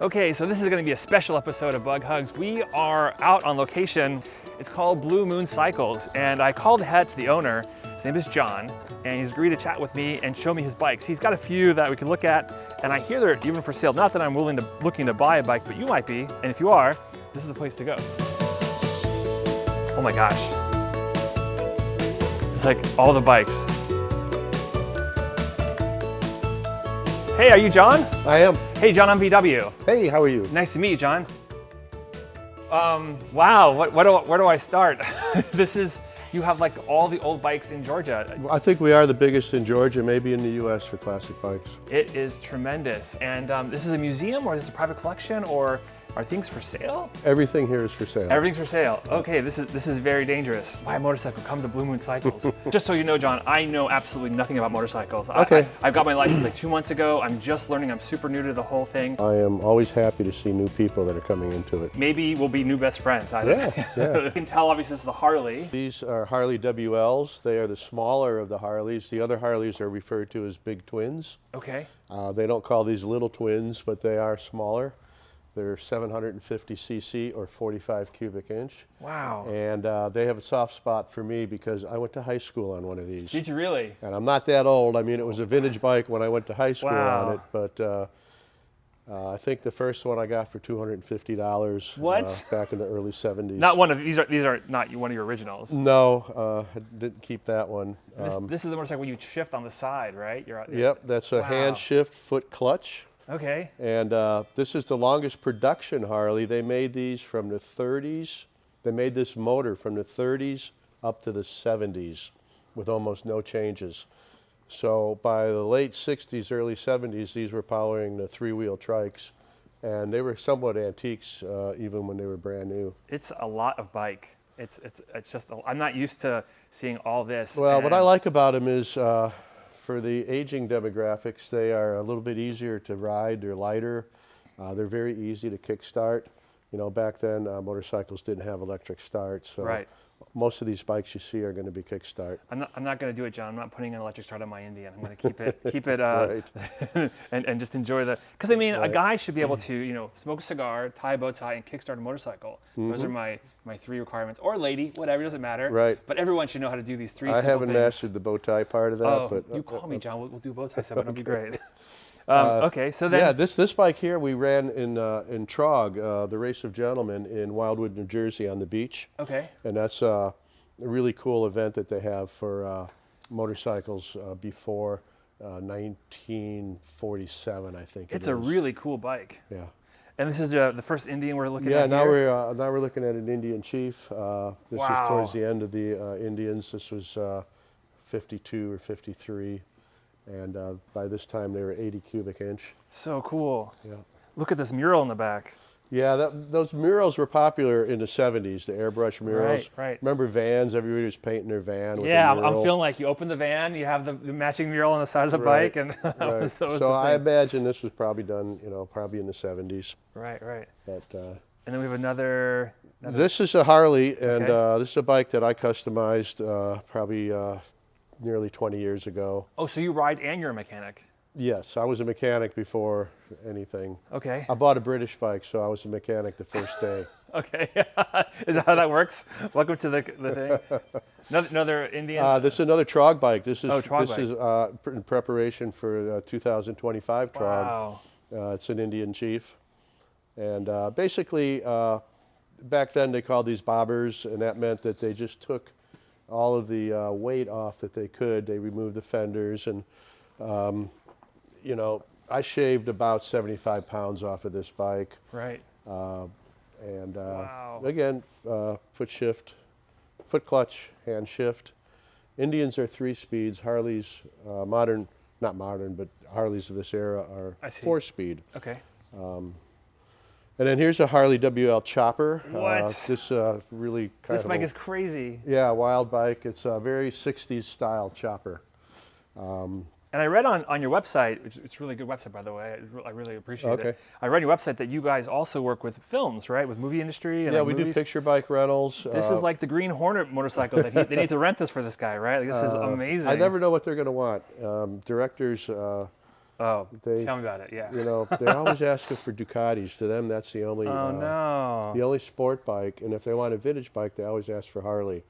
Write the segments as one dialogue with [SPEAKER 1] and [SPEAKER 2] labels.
[SPEAKER 1] Okay, so this is going to be a special episode of Bug Hugs. We are out on location. It's called Blue Moon Cycles, and I called ahead to the owner. His name is John, and he's agreed to chat with me and show me his bikes. He's got a few that we can look at, and I hear they're even for sale. Not that I'm looking to buy a bike, but you might be, and if you are, this is the place to go. Oh my gosh. It's like all the bikes. Hey, are you John?
[SPEAKER 2] I am.
[SPEAKER 1] Hey, John, I'm VW.
[SPEAKER 2] Hey, how are you?
[SPEAKER 1] Nice to meet you, John. Wow, where do I start? You have like all the old bikes in Georgia.
[SPEAKER 2] I think we are the biggest in Georgia, maybe in the U.S. for classic bikes.
[SPEAKER 1] It is tremendous. And this is a museum, or is this a private collection, or are things for sale?
[SPEAKER 2] Everything here is for sale.
[SPEAKER 1] Everything's for sale. Okay, this is very dangerous. Buy a motorcycle, come to Blue Moon Cycles. Just so you know, John, I know absolutely nothing about motorcycles.
[SPEAKER 2] Okay.
[SPEAKER 1] I got my license like 2 months ago. I'm just learning. I'm super new to the whole thing.
[SPEAKER 2] I am always happy to see new people that are coming into it.
[SPEAKER 1] Maybe we'll be new best friends.
[SPEAKER 2] Yeah.
[SPEAKER 1] You can tell, obviously, this is a Harley.
[SPEAKER 2] These are Harley WLs. They are the smaller of the Harleys. The other Harleys are referred to as big twins.
[SPEAKER 1] Okay.
[SPEAKER 2] They don't call these little twins, but they are smaller. They're 750 cc or 45 cubic inch.
[SPEAKER 1] Wow.
[SPEAKER 2] And they have a soft spot for me because I went to high school on one of these.
[SPEAKER 1] Did you really?
[SPEAKER 2] And I'm not that old. I mean, it was a vintage bike when I went to high school on it, but I think the first one I got for $250.
[SPEAKER 1] What?
[SPEAKER 2] Back in the early 70s.
[SPEAKER 1] Not one of these are not one of your originals.
[SPEAKER 2] No, I didn't keep that one.
[SPEAKER 1] This is the motorcycle you shift on the side, right?
[SPEAKER 2] Yep, that's a hand shift foot clutch.
[SPEAKER 1] Okay.
[SPEAKER 2] And this is the longest production Harley. They made these from the 30s. They made this motor from the 30s up to the 70s with almost no changes. So by the late 60s, early 70s, these were powering the three-wheel trikes. And they were somewhat antiques even when they were brand new.
[SPEAKER 1] It's a lot of bike. It's just, I'm not used to seeing all this.
[SPEAKER 2] Well, what I like about them is for the aging demographics, they are a little bit easier to ride. They're lighter. They're very easy to kickstart. You know, back then motorcycles didn't have electric start, so
[SPEAKER 1] right.
[SPEAKER 2] Most of these bikes you see are going to be kickstart.
[SPEAKER 1] I'm not going to do it, John. I'm not putting an electric start on my Indian. I'm going to keep it
[SPEAKER 2] Right.
[SPEAKER 1] and just enjoy because I mean,
[SPEAKER 2] Right.
[SPEAKER 1] a guy should be able to smoke a cigar, tie a bow tie, and kickstart a motorcycle. Those are my 3 requirements. Or lady, whatever, doesn't matter.
[SPEAKER 2] Right.
[SPEAKER 1] But everyone should know how to do these 3
[SPEAKER 2] I
[SPEAKER 1] simple
[SPEAKER 2] haven't
[SPEAKER 1] things.
[SPEAKER 2] mastered the bow tie part of that.
[SPEAKER 1] Oh,
[SPEAKER 2] but
[SPEAKER 1] you call me, John. We'll do bow tie stuff. It'll be great.
[SPEAKER 2] Uh,
[SPEAKER 1] okay, so then.
[SPEAKER 2] Yeah, this bike here we ran in Trog, the Race of Gentlemen in Wildwood, New Jersey on the beach.
[SPEAKER 1] Okay.
[SPEAKER 2] And that's a really cool event that they have for motorcycles before 1947, I think.
[SPEAKER 1] It's a really cool bike.
[SPEAKER 2] Yeah.
[SPEAKER 1] And this is the first Indian we're looking
[SPEAKER 2] Yeah,
[SPEAKER 1] at
[SPEAKER 2] now
[SPEAKER 1] here?
[SPEAKER 2] we're looking at an Indian chief. This is towards the end of the Indians. This was 52 or 53. And by this time, they were 80 cubic inch.
[SPEAKER 1] So cool.
[SPEAKER 2] Yeah.
[SPEAKER 1] Look at this mural in the back.
[SPEAKER 2] Yeah, those murals were popular in the 70s, the airbrush murals.
[SPEAKER 1] Right.
[SPEAKER 2] Remember vans? Everybody was painting their van with
[SPEAKER 1] Yeah,
[SPEAKER 2] a mural.
[SPEAKER 1] I'm feeling like you open the van, you have the matching mural on the side of the
[SPEAKER 2] Right,
[SPEAKER 1] bike. And
[SPEAKER 2] right. So I imagine this was probably done, probably in the 70s.
[SPEAKER 1] Right.
[SPEAKER 2] But,
[SPEAKER 1] and then we have another.
[SPEAKER 2] This is a Harley, and this is a bike that I customized probably nearly 20 years ago.
[SPEAKER 1] Oh, so you ride and you're a mechanic?
[SPEAKER 2] Yes, I was a mechanic before anything.
[SPEAKER 1] Okay.
[SPEAKER 2] I bought a British bike, so I was a mechanic the first day.
[SPEAKER 1] Okay. Is that how that works? Welcome to the thing. Another Indian?
[SPEAKER 2] This is another Trog bike. This is in preparation for 2025 Trog.
[SPEAKER 1] Wow.
[SPEAKER 2] It's an Indian Chief. And basically, back then they called these bobbers, and that meant that they just took all of the weight off that they could. They removed the fenders, and I shaved about 75 pounds off of this bike.
[SPEAKER 1] Right.
[SPEAKER 2] And
[SPEAKER 1] wow.
[SPEAKER 2] Again, foot shift, foot clutch, hand shift. Indians are 3 speeds. Harleys, not modern, but Harleys of this era are 4 speed.
[SPEAKER 1] Okay.
[SPEAKER 2] And then here's a Harley WL chopper.
[SPEAKER 1] What?
[SPEAKER 2] This really kind
[SPEAKER 1] This
[SPEAKER 2] of
[SPEAKER 1] bike is crazy.
[SPEAKER 2] Yeah, wild bike. It's a very 60s style chopper.
[SPEAKER 1] And I read on your website, which it's a really good website, by the way. I really appreciate it. I read on your website that you guys also work with films, right? With movie industry and
[SPEAKER 2] yeah,
[SPEAKER 1] like
[SPEAKER 2] we
[SPEAKER 1] movies.
[SPEAKER 2] do picture bike rentals.
[SPEAKER 1] This is like the Green Hornet motorcycle that they need to rent this for this guy, right? Like, this is amazing.
[SPEAKER 2] I never know what they're going to want. Directors
[SPEAKER 1] Oh,
[SPEAKER 2] They,
[SPEAKER 1] tell me about it. Yeah.
[SPEAKER 2] you know, they're always asking for Ducatis. To them, that's the only
[SPEAKER 1] Oh no.
[SPEAKER 2] the only sport bike. And if they want a vintage bike, they always ask for Harley.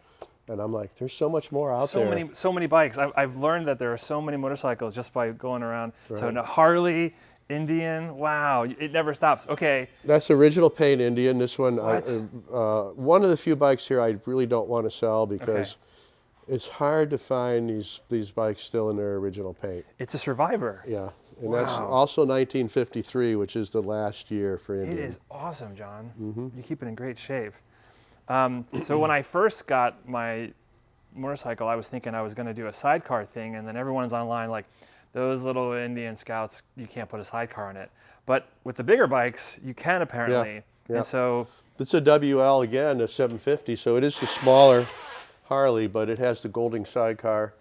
[SPEAKER 2] And I'm like, there's so much more out there.
[SPEAKER 1] So many bikes. I've learned that there are so many motorcycles just by going around.
[SPEAKER 2] Right.
[SPEAKER 1] So no, Harley, Indian, wow, it never stops. Okay.
[SPEAKER 2] That's original paint Indian. This one,
[SPEAKER 1] What?
[SPEAKER 2] one of the few bikes here I really don't want to sell because
[SPEAKER 1] Okay.
[SPEAKER 2] it's hard to find these bikes still in their original paint.
[SPEAKER 1] It's a survivor.
[SPEAKER 2] Yeah, and that's
[SPEAKER 1] Wow.
[SPEAKER 2] also 1953, which is the last year for
[SPEAKER 1] It
[SPEAKER 2] Indian.
[SPEAKER 1] is awesome, John.
[SPEAKER 2] Mm-hmm.
[SPEAKER 1] You keep it in great shape. So when I first got my motorcycle, I was thinking I was going to do a sidecar thing, and then everyone's online like, those little Indian Scouts, you can't put a sidecar on it. But with the bigger bikes, you can apparently.
[SPEAKER 2] yeah.
[SPEAKER 1] And so,
[SPEAKER 2] It's a WL again, a 750, so it is the smaller Harley, but it has the Golding sidecar.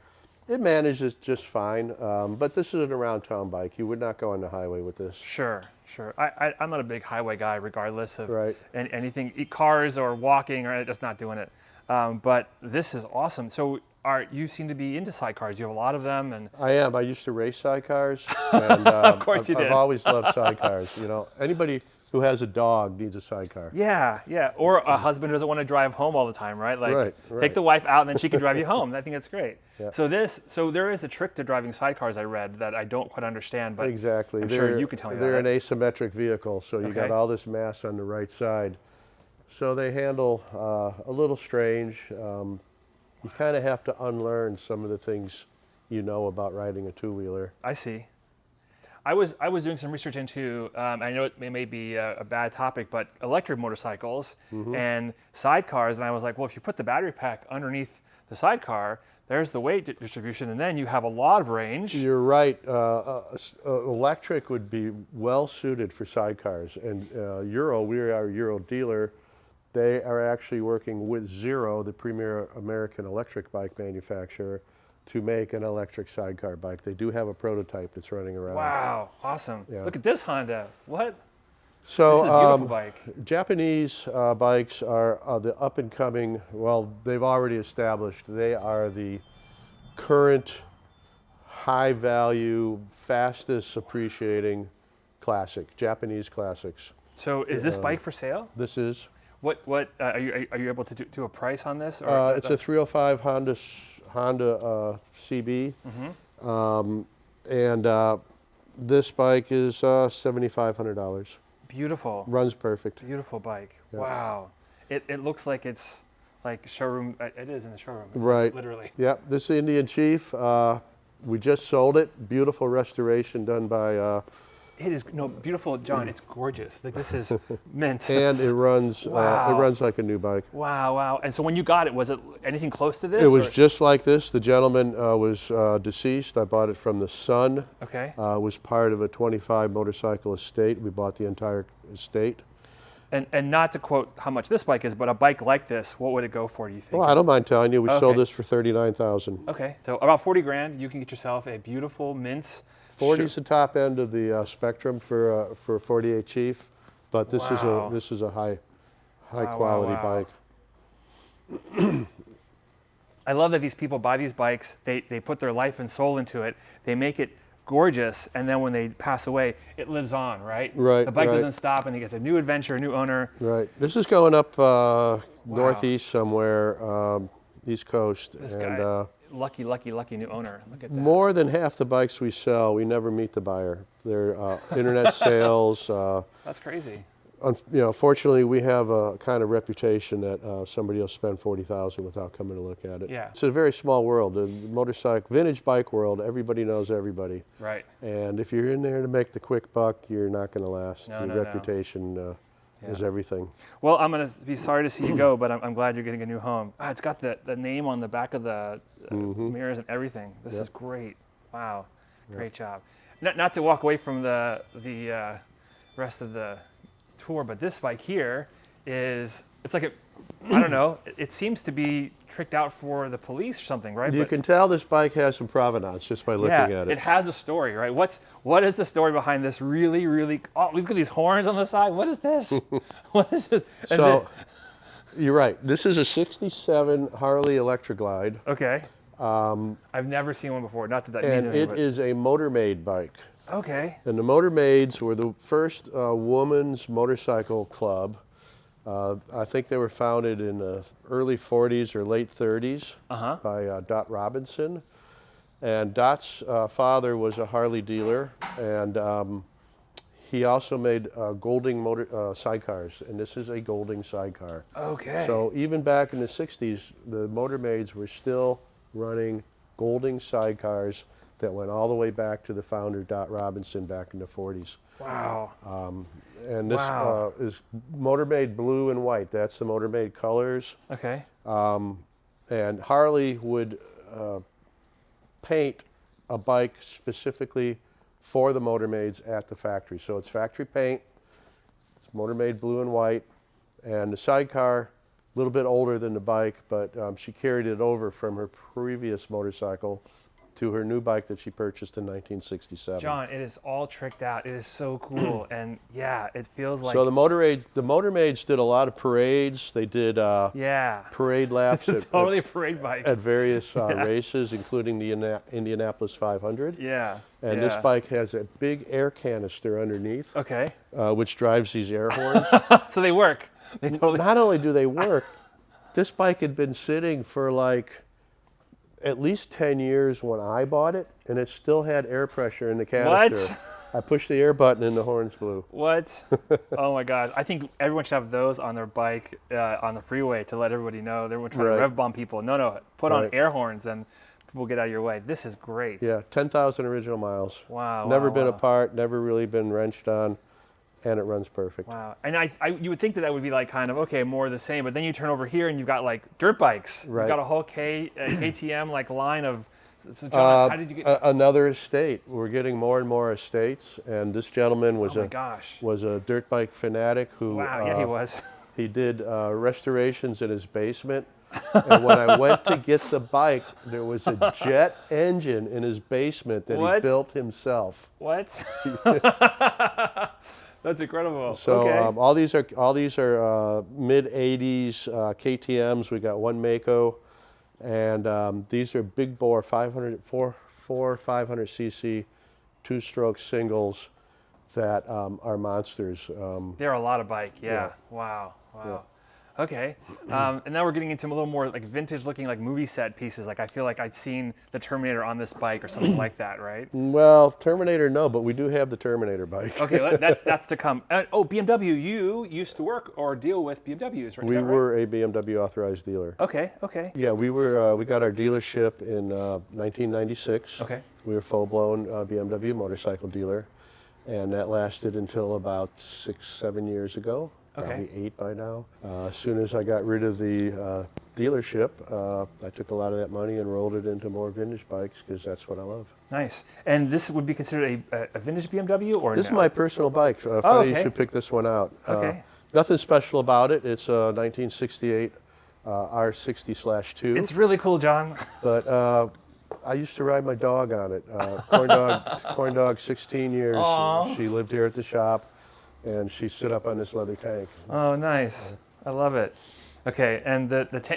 [SPEAKER 2] It manages just fine, but this is an around-town bike. You would not go on the highway with this.
[SPEAKER 1] sure. I'm not a big highway guy, regardless of
[SPEAKER 2] Right.
[SPEAKER 1] anything, cars or walking, or just not doing it. But this is awesome. So you seem to be into sidecars. You have a lot of them, and
[SPEAKER 2] I am. I used to race sidecars. And,
[SPEAKER 1] Of course you did.
[SPEAKER 2] I've always loved sidecars. You know, anybody who has a dog needs a sidecar.
[SPEAKER 1] yeah. Or a husband who doesn't want to drive home all the time, right? Like
[SPEAKER 2] Right.
[SPEAKER 1] take the wife out and then she can drive you home. I think that's great.
[SPEAKER 2] Yeah.
[SPEAKER 1] So there is a trick to driving sidecars I read that I don't quite understand, but
[SPEAKER 2] Exactly.
[SPEAKER 1] I'm sure you can tell me
[SPEAKER 2] They're
[SPEAKER 1] about
[SPEAKER 2] an
[SPEAKER 1] it.
[SPEAKER 2] asymmetric vehicle, so you got
[SPEAKER 1] Okay.
[SPEAKER 2] all this mass on the right side. So they handle a little strange. You kind of have to unlearn some of the things you know about riding a two-wheeler.
[SPEAKER 1] I see. I was doing some research into, I know it may be a bad topic, but electric motorcycles
[SPEAKER 2] Mm-hmm.
[SPEAKER 1] and sidecars, and I was like, well, if you put the battery pack underneath the sidecar, there's the weight distribution, and then you have a lot of range.
[SPEAKER 2] You're right. Electric would be well suited for sidecars. And Ural, we are a Ural dealer. They are actually working with Zero, the premier American electric bike manufacturer, to make an electric sidecar bike. They do have a prototype that's running around.
[SPEAKER 1] Wow, awesome.
[SPEAKER 2] Yeah.
[SPEAKER 1] Look at this Honda. What?
[SPEAKER 2] So
[SPEAKER 1] This is a beautiful bike.
[SPEAKER 2] Japanese bikes are the up and coming, well, they've already established, they are the current high value, fastest appreciating classic, Japanese classics.
[SPEAKER 1] So is this bike for sale?
[SPEAKER 2] This is,
[SPEAKER 1] What are you able to do a price on this? Or
[SPEAKER 2] it's a 305 Honda CB.
[SPEAKER 1] Mm-hmm.
[SPEAKER 2] And this bike is $7,500.
[SPEAKER 1] Beautiful.
[SPEAKER 2] Runs perfect.
[SPEAKER 1] Beautiful bike.
[SPEAKER 2] Yeah.
[SPEAKER 1] Wow. It looks like it's like showroom. It is in the showroom.
[SPEAKER 2] Right.
[SPEAKER 1] Literally.
[SPEAKER 2] Yep, this is Indian Chief. We just sold it. Beautiful restoration done by,
[SPEAKER 1] It is beautiful, John. It's gorgeous. Like this is mint.
[SPEAKER 2] and it runs
[SPEAKER 1] Wow.
[SPEAKER 2] like a new bike.
[SPEAKER 1] Wow. And so when you got it, was it anything close to this?
[SPEAKER 2] It was
[SPEAKER 1] or-
[SPEAKER 2] just like this. The gentleman was deceased. I bought it from the son.
[SPEAKER 1] okay.
[SPEAKER 2] Was part of a 25 motorcycle estate. We bought the entire estate.
[SPEAKER 1] And not to quote how much this bike is, but a bike like this, what would it go for? Do you think?
[SPEAKER 2] Well, I don't mind telling you, we sold
[SPEAKER 1] Okay.
[SPEAKER 2] this for $39,000.
[SPEAKER 1] Okay. So about 40 grand, you can get yourself a beautiful mint.
[SPEAKER 2] 40 is the top end of the spectrum for 48 Chief, but this
[SPEAKER 1] Wow.
[SPEAKER 2] is a high
[SPEAKER 1] Wow,
[SPEAKER 2] quality
[SPEAKER 1] wow.
[SPEAKER 2] bike.
[SPEAKER 1] I love that these people buy these bikes, they put their life and soul into it, they make it gorgeous, and then when they pass away, it lives on, right?
[SPEAKER 2] Right,
[SPEAKER 1] The bike
[SPEAKER 2] right.
[SPEAKER 1] doesn't stop, and he gets a new adventure, a new owner.
[SPEAKER 2] Right. This is going up northeast somewhere, East Coast.
[SPEAKER 1] This
[SPEAKER 2] and
[SPEAKER 1] guy, lucky new owner. Look at that.
[SPEAKER 2] more than half the bikes we sell, we never meet the buyer. They're internet sales.
[SPEAKER 1] That's crazy.
[SPEAKER 2] Fortunately, we have a kind of reputation that somebody will spend $40,000 without coming to look at it.
[SPEAKER 1] Yeah.
[SPEAKER 2] It's a very small world. The motorcycle, vintage bike world, everybody knows everybody.
[SPEAKER 1] Right.
[SPEAKER 2] And if you're in there to make the quick buck, you're not going to last.
[SPEAKER 1] No,
[SPEAKER 2] Your
[SPEAKER 1] no, no.
[SPEAKER 2] reputation is everything.
[SPEAKER 1] Well, I'm going to be sorry to see you go, but I'm glad you're getting a new home. It's got the name on the back of the mirrors and everything. This is great. Wow. Great job. Not to walk away from the rest of the tour, but this bike here it's like I don't know, it seems to be tricked out for the police or something, right?
[SPEAKER 2] You can tell this bike has some provenance just by looking at it.
[SPEAKER 1] It has a story, right? What is the story behind this really, oh, look at these horns on the side. What is this? What is this? And
[SPEAKER 2] So, you're right. This is a 67 Harley Electra Glide.
[SPEAKER 1] okay. I've never seen one before. Not that that means
[SPEAKER 2] And
[SPEAKER 1] anything.
[SPEAKER 2] it is a motor-made bike.
[SPEAKER 1] Okay.
[SPEAKER 2] And the Motor Maids were the first woman's motorcycle club. I think they were founded in the early 40s or late 30s by Dot Robinson. And Dot's father was a Harley dealer, and he also made Golding motor sidecars, and this is a Golding sidecar.
[SPEAKER 1] Okay.
[SPEAKER 2] So even back in the 60s, the Motor Maids were still running Golding sidecars that went all the way back to the founder, Dot Robinson, back in the 40s.
[SPEAKER 1] Wow.
[SPEAKER 2] And this is Motor Maid blue and white. That's the Motor Maid colors.
[SPEAKER 1] Okay.
[SPEAKER 2] And Harley would paint a bike specifically for the Motor Maids at the factory. So it's factory paint, it's Motor Maid blue and white, and the sidecar, a little bit older than the bike, but she carried it over from her previous motorcycle to her new bike that she purchased in 1967.
[SPEAKER 1] John, it is all tricked out. It is so cool, and yeah, it feels like.
[SPEAKER 2] So the Motor Maids did a lot of parades. They did parade laps
[SPEAKER 1] This is totally a parade bike.
[SPEAKER 2] at various races, including the Indianapolis 500.
[SPEAKER 1] Yeah.
[SPEAKER 2] And this bike has a big air canister underneath,
[SPEAKER 1] Okay.
[SPEAKER 2] which drives these air horns.
[SPEAKER 1] So they work. They totally.
[SPEAKER 2] Not only do they work, this bike had been sitting for like at least 10 years when I bought it, and it still had air pressure in the canister.
[SPEAKER 1] What?
[SPEAKER 2] I pushed the air button and the horns blew.
[SPEAKER 1] What? Oh my gosh! I think everyone should have those on their bike on the freeway to let everybody know. They're trying to rev bomb people. No, put on air horns and people get out of your way. This is great.
[SPEAKER 2] Yeah, 10,000 original miles.
[SPEAKER 1] Wow.
[SPEAKER 2] Never been apart, never really been wrenched on, and it runs perfect.
[SPEAKER 1] Wow. And you would think that would be like kind of okay, more of the same, but then you turn over here and you've got like dirt bikes.
[SPEAKER 2] Right.
[SPEAKER 1] You've got a whole KTM like line of. So John, how did you get?
[SPEAKER 2] Another estate. We're getting more and more estates, and this gentleman was was a dirt bike fanatic who.
[SPEAKER 1] Wow. Yeah, he was.
[SPEAKER 2] He did restorations in his basement, and when I went to get the bike, there was a jet engine in his basement that he built himself.
[SPEAKER 1] What? That's incredible.
[SPEAKER 2] So
[SPEAKER 1] okay.
[SPEAKER 2] all these are mid '80s KTM's. We got one Mako, and these are big bore 500 cc, two-stroke singles that are monsters.
[SPEAKER 1] They're a lot of bike. Yeah. Wow.
[SPEAKER 2] Yeah.
[SPEAKER 1] Okay. And now we're getting into a little more like vintage looking like movie set pieces. Like I feel like I'd seen the Terminator on this bike or something like that, right?
[SPEAKER 2] Well, Terminator, no, but we do have the Terminator bike.
[SPEAKER 1] Okay, that's to come. BMW, you used to work or deal with BMWs, right?
[SPEAKER 2] We were a BMW authorized dealer.
[SPEAKER 1] Okay.
[SPEAKER 2] Yeah, we were. We got our dealership in 1996.
[SPEAKER 1] Okay.
[SPEAKER 2] We were full-blown BMW motorcycle dealer, and that lasted until about 6-7 years ago.
[SPEAKER 1] Okay.
[SPEAKER 2] Probably 8 by now. As soon as I got rid of the dealership, I took a lot of that money and rolled it into more vintage bikes because that's what I love.
[SPEAKER 1] Nice. And this would be considered a vintage BMW or
[SPEAKER 2] This
[SPEAKER 1] no?
[SPEAKER 2] is my personal bike. Funny you should pick this one out.
[SPEAKER 1] Okay.
[SPEAKER 2] Nothing special about it. It's a 1968 R60/2.
[SPEAKER 1] It's really cool, John.
[SPEAKER 2] But I used to ride my dog on it. Corn dog, 16 years.
[SPEAKER 1] Aww.
[SPEAKER 2] She lived here at the shop, and she stood up on this leather tank.
[SPEAKER 1] Oh, nice. I love it. Okay, and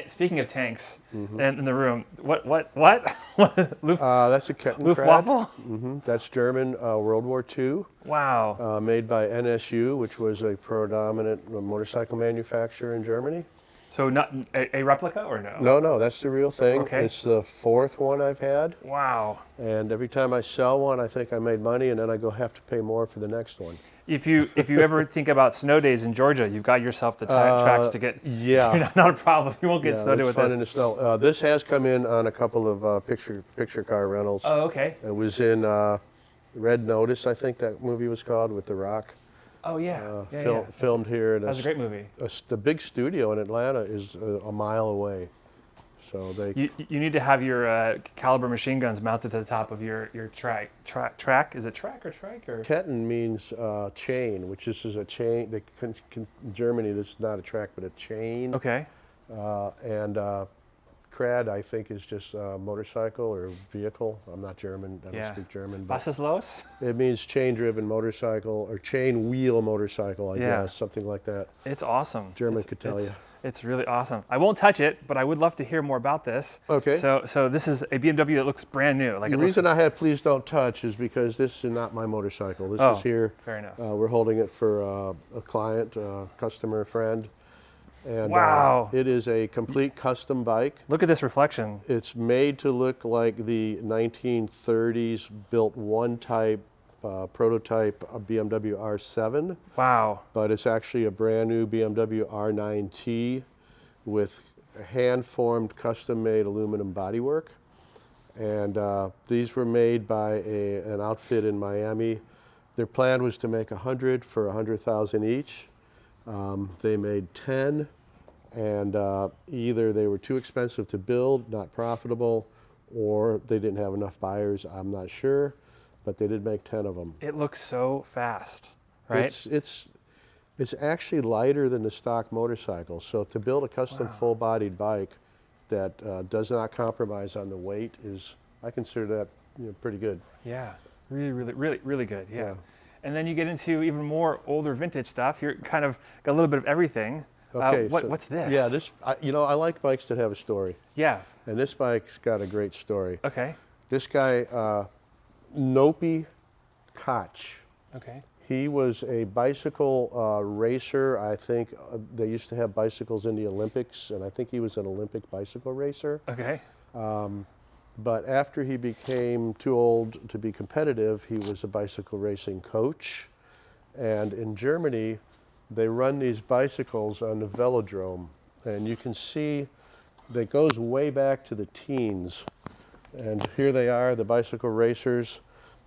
[SPEAKER 1] speaking of tanks, and in the room, what?
[SPEAKER 2] That's a Kettenkrad.
[SPEAKER 1] Luftwaffe?
[SPEAKER 2] That's German World War II.
[SPEAKER 1] Wow.
[SPEAKER 2] Made by NSU, which was a predominant motorcycle manufacturer in Germany.
[SPEAKER 1] So not a replica or no?
[SPEAKER 2] No, that's the real thing.
[SPEAKER 1] Okay.
[SPEAKER 2] It's the 4th one I've had.
[SPEAKER 1] Wow.
[SPEAKER 2] And every time I sell one, I think I made money, and then I have to pay more for the next one.
[SPEAKER 1] If you ever think about snow days in Georgia, you've got yourself the tracks to get.
[SPEAKER 2] Yeah.
[SPEAKER 1] Not a problem. You won't get snow day with
[SPEAKER 2] fun
[SPEAKER 1] this.
[SPEAKER 2] in the snow. This has come in on a couple of picture car rentals.
[SPEAKER 1] Oh, okay.
[SPEAKER 2] It was in Red Notice, I think that movie was called, with The Rock.
[SPEAKER 1] Oh yeah.
[SPEAKER 2] Filmed here.
[SPEAKER 1] That was a great movie.
[SPEAKER 2] The big studio in Atlanta is a mile away. So
[SPEAKER 1] You need to have your caliber machine guns mounted to the top of your track. Track? Is it track or trike or?
[SPEAKER 2] Ketten means chain, which is a chain. In Germany, this is not a track, but a chain.
[SPEAKER 1] Okay.
[SPEAKER 2] And Crad, I think, is just a motorcycle or vehicle. I'm not German. I don't speak German. But
[SPEAKER 1] Was ist los?
[SPEAKER 2] it means chain-driven motorcycle or chain-wheel motorcycle, I guess, something like that.
[SPEAKER 1] It's awesome.
[SPEAKER 2] German could tell you.
[SPEAKER 1] It's really awesome. I won't touch it, but I would love to hear more about this.
[SPEAKER 2] Okay.
[SPEAKER 1] So this is a BMW that looks brand new. Like
[SPEAKER 2] the reason I had please don't touch is because this is not my motorcycle. This is here.
[SPEAKER 1] Fair enough.
[SPEAKER 2] We're holding it for a client, customer, friend. And
[SPEAKER 1] wow.
[SPEAKER 2] It is a complete custom bike.
[SPEAKER 1] Look at this reflection.
[SPEAKER 2] It's made to look like the 1930s built one type prototype of BMW R7.
[SPEAKER 1] Wow.
[SPEAKER 2] But it's actually a brand new BMW R9T with hand-formed, custom-made aluminum bodywork. And these were made by an outfit in Miami. Their plan was to make 100 for 100,000 each. They made 10, and either they were too expensive to build, not profitable, or they didn't have enough buyers. I'm not sure, but they did make 10 of them.
[SPEAKER 1] It looks so fast, right?
[SPEAKER 2] It's actually lighter than the stock motorcycle. So to build a custom full-bodied bike that does not compromise on the weight I consider that pretty good.
[SPEAKER 1] Yeah, really good. Yeah. And then you get into even more older vintage stuff. You're kind of got a little bit of everything.
[SPEAKER 2] Okay,
[SPEAKER 1] what's this?
[SPEAKER 2] Yeah, I like bikes that have a story.
[SPEAKER 1] Yeah.
[SPEAKER 2] And this bike's got a great story.
[SPEAKER 1] Okay.
[SPEAKER 2] This guy, Nopi Koch.
[SPEAKER 1] Okay.
[SPEAKER 2] He was a bicycle racer. I think they used to have bicycles in the Olympics, and I think he was an Olympic bicycle racer.
[SPEAKER 1] Okay.
[SPEAKER 2] But after he became too old to be competitive, he was a bicycle racing coach. And in Germany, they run these bicycles on the velodrome. And you can see that goes way back to the teens. And here they are, the bicycle racers.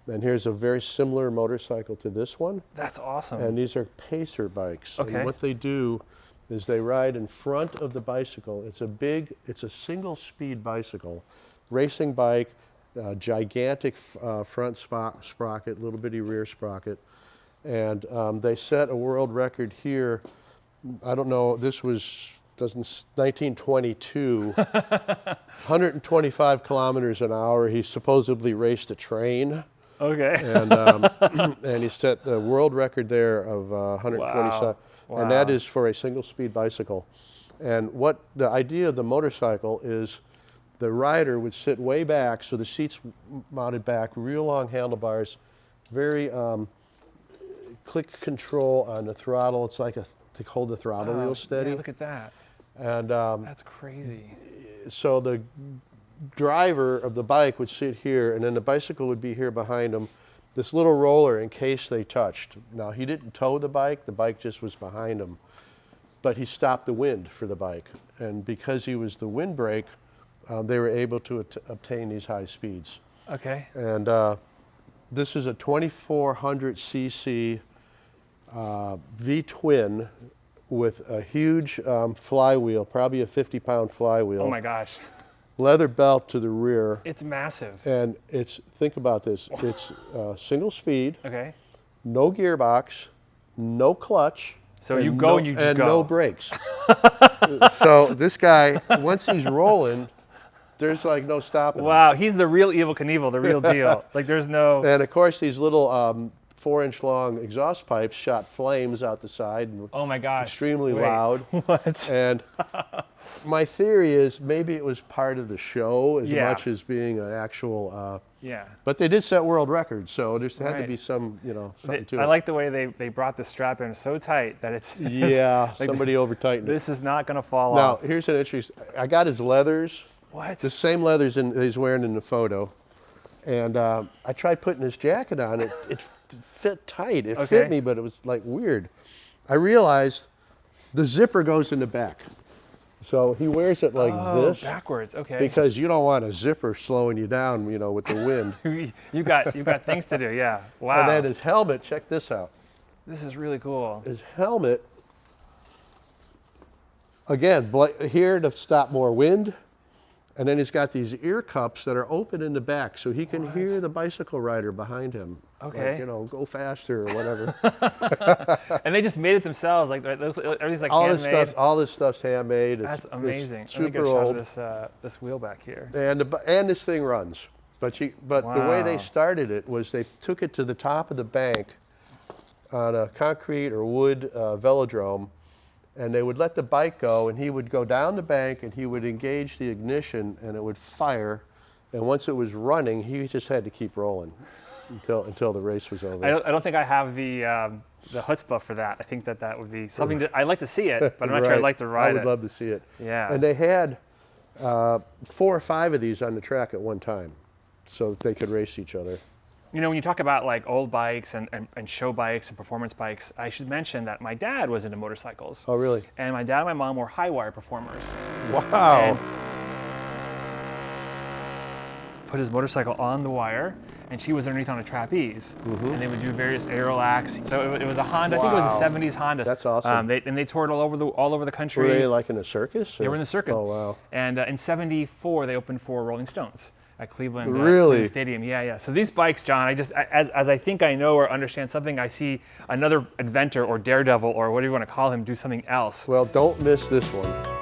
[SPEAKER 2] And here's a very similar motorcycle to this one.
[SPEAKER 1] That's awesome.
[SPEAKER 2] And these are pacer bikes.
[SPEAKER 1] Okay.
[SPEAKER 2] And what they do is they ride in front of the bicycle. It's a single speed bicycle. Racing bike, gigantic front sprocket, little bitty rear sprocket. And they set a world record here. I don't know, this was 1922, 125 kilometers an hour. He supposedly raced a train.
[SPEAKER 1] Okay.
[SPEAKER 2] And he set a world record there of 127.
[SPEAKER 1] Wow.
[SPEAKER 2] And that is for a single speed bicycle. And what the idea of the motorcycle is, the rider would sit way back, so the seats mounted back, real long handlebars, very click control on the throttle. It's like to hold the throttle real steady.
[SPEAKER 1] Yeah, look at that.
[SPEAKER 2] And
[SPEAKER 1] that's crazy.
[SPEAKER 2] So the driver of the bike would sit here, and then the bicycle would be here behind him. This little roller in case they touched. Now, he didn't tow the bike just was behind him. But he stopped the wind for the bike. And because he was the windbreak, they were able to obtain these high speeds.
[SPEAKER 1] Okay.
[SPEAKER 2] And this is a 2400 cc V-twin with a huge flywheel, probably a 50-pound flywheel.
[SPEAKER 1] Oh my gosh.
[SPEAKER 2] Leather belt to the rear.
[SPEAKER 1] It's massive.
[SPEAKER 2] And think about this, it's single speed,
[SPEAKER 1] Okay.
[SPEAKER 2] no gearbox, no clutch.
[SPEAKER 1] So you go and you just
[SPEAKER 2] and
[SPEAKER 1] go.
[SPEAKER 2] no brakes. So this guy, once he's rolling, there's like no stopping him.
[SPEAKER 1] Wow, he's the real Evel Knievel, the real deal. Like there's no.
[SPEAKER 2] And of course, these little 4-inch long exhaust pipes shot flames out the side. And
[SPEAKER 1] Oh my gosh.
[SPEAKER 2] extremely
[SPEAKER 1] Wait,
[SPEAKER 2] loud.
[SPEAKER 1] What?
[SPEAKER 2] And my theory is maybe it was part of the show as
[SPEAKER 1] Yeah.
[SPEAKER 2] much as being an actual.
[SPEAKER 1] Yeah.
[SPEAKER 2] But they did set world records, so there had to
[SPEAKER 1] Right.
[SPEAKER 2] be some, something to
[SPEAKER 1] I
[SPEAKER 2] it.
[SPEAKER 1] like the way they brought the strap in so tight that it's.
[SPEAKER 2] Yeah,
[SPEAKER 1] like
[SPEAKER 2] somebody over tightened it.
[SPEAKER 1] This is not going to fall
[SPEAKER 2] Now,
[SPEAKER 1] off.
[SPEAKER 2] here's an interesting. I got his leathers.
[SPEAKER 1] What?
[SPEAKER 2] The same leathers that he's wearing in the photo. And I tried putting his jacket on. It fit tight. It
[SPEAKER 1] Okay.
[SPEAKER 2] fit me, but it was like weird. I realized the zipper goes in the back. So he wears it like this.
[SPEAKER 1] Backwards. Okay.
[SPEAKER 2] Because you don't want a zipper slowing you down, with the wind.
[SPEAKER 1] you got things to do. Yeah. Wow.
[SPEAKER 2] And then his helmet, check this out.
[SPEAKER 1] This is really cool.
[SPEAKER 2] His helmet, again, here to stop more wind. And then he's got these ear cups that are open in the back, so he can hear the bicycle rider behind him.
[SPEAKER 1] Okay.
[SPEAKER 2] Like, you know, go faster or whatever.
[SPEAKER 1] And they just made it themselves. Like everything's like
[SPEAKER 2] all
[SPEAKER 1] handmade.
[SPEAKER 2] all this stuff's handmade.
[SPEAKER 1] That's amazing.
[SPEAKER 2] It's
[SPEAKER 1] Let me get
[SPEAKER 2] super
[SPEAKER 1] a shot
[SPEAKER 2] old.
[SPEAKER 1] of this wheel back here.
[SPEAKER 2] And this thing runs. But the way they
[SPEAKER 1] Wow.
[SPEAKER 2] started it was they took it to the top of the bank on a concrete or wood velodrome, and they would let the bike go, and he would go down the bank, and he would engage the ignition, and it would fire. And once it was running, he just had to keep rolling until the race was over.
[SPEAKER 1] I don't think I have the chutzpah for that. I think that would be something that I'd like to see it, but I'm not sure I'd like to ride it.
[SPEAKER 2] I would love to see it.
[SPEAKER 1] Yeah.
[SPEAKER 2] And they had 4 or 5 of these on the track at one time, so that they could race each other.
[SPEAKER 1] You know, when you talk about like old bikes and show bikes and performance bikes, I should mention that my dad was into motorcycles.
[SPEAKER 2] Oh, really?
[SPEAKER 1] And my dad and my mom were high wire performers.
[SPEAKER 2] Wow.
[SPEAKER 1] And put his motorcycle on the wire, and she was underneath on a trapeze. And they would do various aerial acts. So it was a Honda, I think it was a 70s Honda.
[SPEAKER 2] That's awesome.
[SPEAKER 1] They toured all over the country.
[SPEAKER 2] Were they like in a circus?
[SPEAKER 1] They were in the circus.
[SPEAKER 2] Oh, wow.
[SPEAKER 1] And in '74, they opened for Rolling Stones at Cleveland,
[SPEAKER 2] Really?
[SPEAKER 1] Cleveland Stadium. Yeah. So these bikes, John, as I think I know or understand something, I see another inventor or daredevil or whatever you want to call him do something else.
[SPEAKER 2] Well, don't miss this one.